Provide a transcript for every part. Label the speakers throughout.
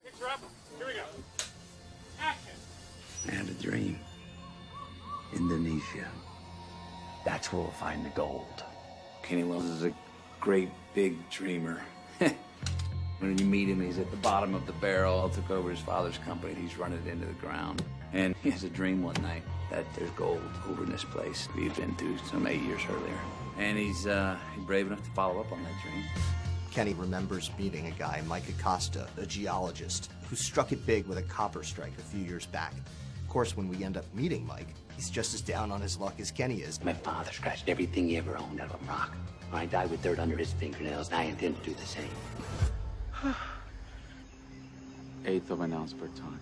Speaker 1: Picture up. Here we go. Action.
Speaker 2: I had a dream. Indonesia. That's where we'll find the gold. Kenny Wells is a great big dreamer. When you meet him, he's at the bottom of the barrel, took over his father's company, he's run it into the ground. And he has a dream one night that there's gold over in this place we've been to some 8 years earlier. And he's brave enough to follow up on that dream.
Speaker 3: Kenny remembers meeting a guy, Mike Acosta, a geologist, who struck it big with a copper strike a few years back. Of course, when we end up meeting Mike, he's just as down on his luck as Kenny is.
Speaker 2: My father scratched everything he ever owned out of a rock. I died with dirt under his fingernails, and I intend to do the same.
Speaker 4: Eighth of an ounce per ton.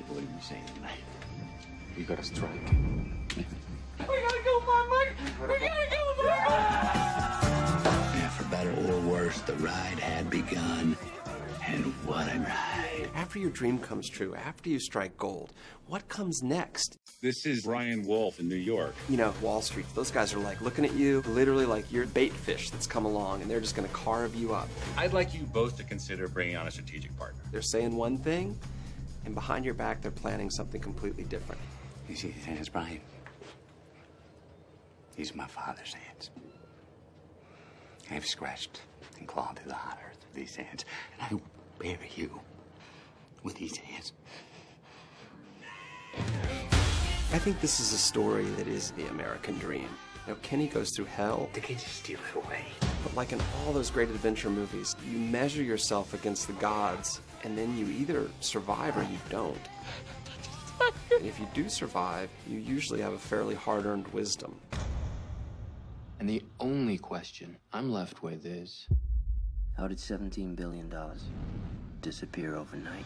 Speaker 2: What are you saying tonight?
Speaker 4: We gotta strike.
Speaker 1: We gotta go find Mike! We gotta go find Mike!
Speaker 2: Yeah, for better or worse, the ride had begun. And what a ride.
Speaker 5: After your dream comes true, after you strike gold, what comes next?
Speaker 6: This is Brian Wolf in New York.
Speaker 5: You know, Wall Street, those guys are like looking at you, literally like you're bait fish that's come along, and they're just gonna carve you up.
Speaker 6: I'd like you both to consider bringing on a strategic partner.
Speaker 5: They're saying one thing, and behind your back, they're planning something completely different.
Speaker 2: You see these hands, Brian? These are my father's hands. I've scratched and clawed through the hot earth with these hands, and I will bury you with these hands.
Speaker 5: I think this is a story that is the American dream. You know, Kenny goes through hell,
Speaker 2: They can just steal it away.
Speaker 5: but like in all those great adventure movies, you measure yourself against the gods, and then you either survive or you don't. And if you do survive, you usually have a fairly hard-earned wisdom.
Speaker 4: And the only question I'm left with is,
Speaker 7: how did $17 billion disappear overnight?